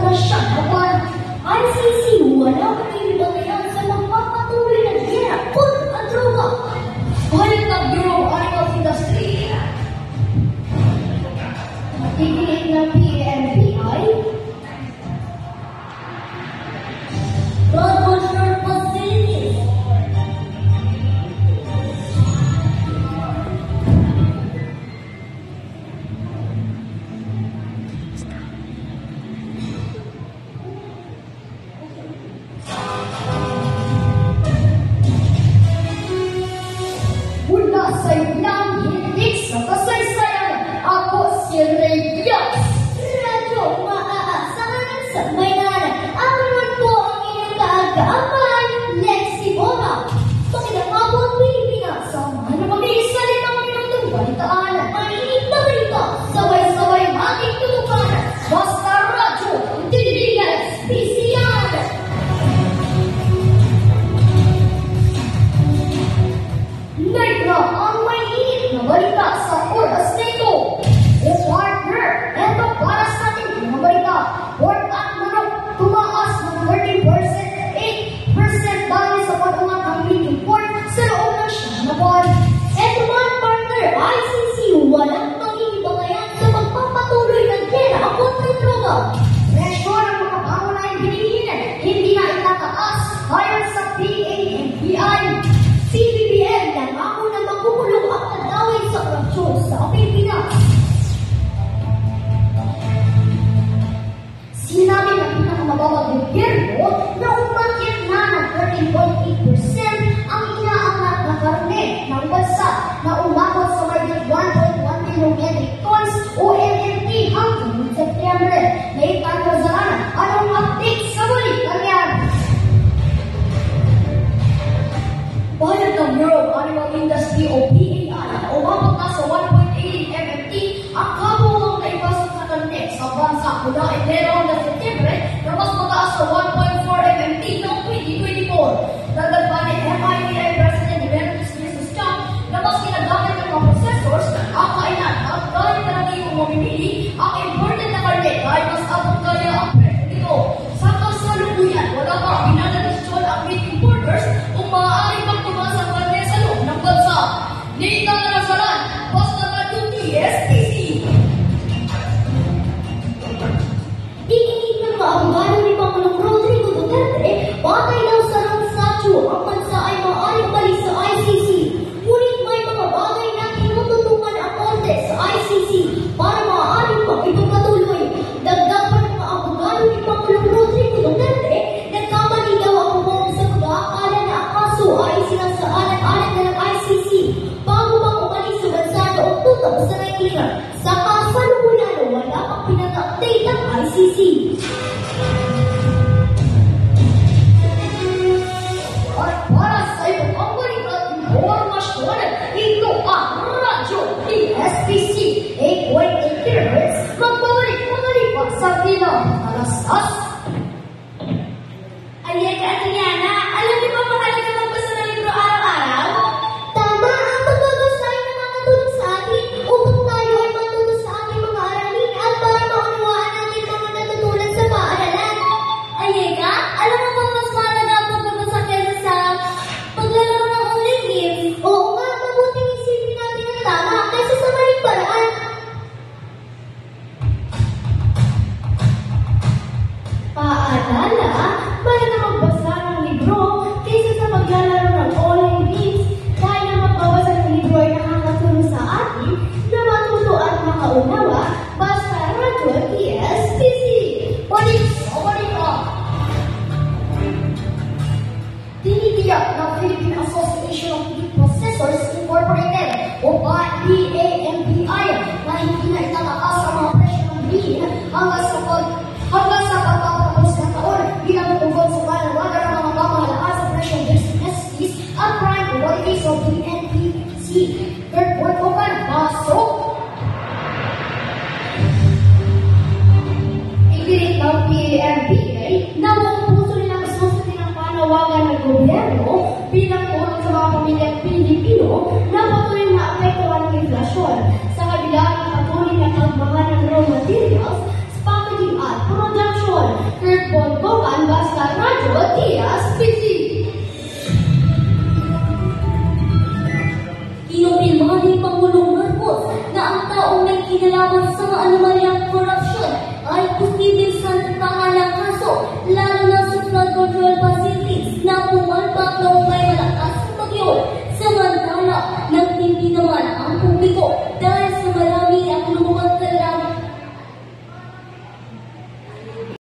na siya naman. ICC, wala kanilibatayan sa magpapatuloy na gera kontra droga. Balik ng Bureau of Animal Industry. Tigilit ng PNPI. Blood Control Facilities. Mula sa ilang hilig sa kasaysayan, ako si Ray Diaz. Radyo maaasahan sa Maynara. Ako naman po ang inyong kaagaapan, Lexi Bona. Pakinabang Pilipinas, samahan na mabilis sa litang minutong balitaan. Mainit na balita, sabay-sabay ating tutukan. Basta radyo, Tiligas, PCR. Negra ang may init na balita sa oras na ito. O partner, eto para sa ating mga balita. Pork at manok tumaas ng 30%, 8% dahil sa pag-ungat ng meat import sa loob ng siyang na buwan. Eto man partner, ICC, walang panghihibangayan sa magpapatuloy ng gera kontra droga. Presyo ng mga pangunahing bilihin, hindi na itataas ayon sa PANPI. CBBM lang ako na magkukulong ang pagdawin sa korupsyon sa Pilipinas. Sinabi ng pinakamababang gobyerno na umakyat na ng 13.8% ang inaangat na karne ng bansa na umabot sa mahigit 1.1 billion metric tons o MMT hanggang September. Naitanong anong update sa balikan? Bayad ng Bureau of Animal Industry o PAI na umabot na sa 1.8 MMT ang kabuuang naipasok na karne sa bansa mula Enero hanggang September na mas mataas sa 1.4 MMT noong 2024. Dagdag pa ni MIPI President Emeritus Mrs. Chang na mas ginagamit ng mga processors ang kainan at dahil karaniwang mamimili ang imported na karne dahil mas abot kaya ang presyo nito. Sa kasalukuyan, wala pa binanadisyon ang meat importers kung maaari pang tumaas ang karne sa loob ng bansa. Nita na nasalan, basta na TSPC. Iniinit ng kaabogado ni Pangulong Rodrigo Duterte, patay daw sa ng statue ang bansa ay maaaring balik sa ICC. Ngunit may mga bagay na tinututukan ang Korte sa ICC para maaaring pag-ipagpatuloy. Dagdag pa ng mga abogado ni Pangulong Rodrigo Duterte, nagkamali daw ang pumong sa pag-aakala na ang kaso ay sinasaalan-alan na ng ICC bago pa umalis sa bansa noong 2019. Sa kasalukuyan, wala pang pinag-update ng ICC. At para sa iyong ang balikat impormasyon, ito ang Radyo PSPC 8.8 kHz, magbabalik sa pinakalastas. Alieka at Liana, alam niyo ba mahalaga magbasa ng libro araw-araw? Tama, ang pagbabasa ay nakakatulong sa atin upang tayo ay matuto sa ating mga aralin at para maunawaan natin mga natutunan sa paaralan. Alieka, alam mo bang mas mahalaga ang pagbabasa kaysa sa paglalaro ng online games? Oo nga, mabuting isipin natin ang tama kaysa sa maling paraan. Paalala, mahalaga magbasa ng libro kaysa sa paglalaro ng online games dahil ang magbabasa ng libro ay nakakatulong sa atin na matuto at makaunawa basta Radyo PSPC. Balik sa balita. Tinitiyak ng Philippine Association of Meat Processors Incorporated o PANPI na hindi na itataas ang mga presyo ng bilihin hanggang sa pagtatapos ng taon bilang tugon sa panawagan ng mga pamahalaan sa presyong SPs at prime commodities of PNPC. Third World Open, pasok! Ipilit ng PANPI na buong puso nilang susundin ang panawagan ng gobyerno bilang tulong sa mga pamilyang Pilipino na patuloy na apektuhan ng inflasyon sa kabila ng patuloy na pagmahal ng raw materials, packaging at production. Radyo Diaz Pizi. Inumpilma ni Pangulong Marcos na ang taong may kinalaman sa anomalyang korupsyon ay posibleng santapahan ng kaso, lalo na sa flood control facilities na pumalpak noong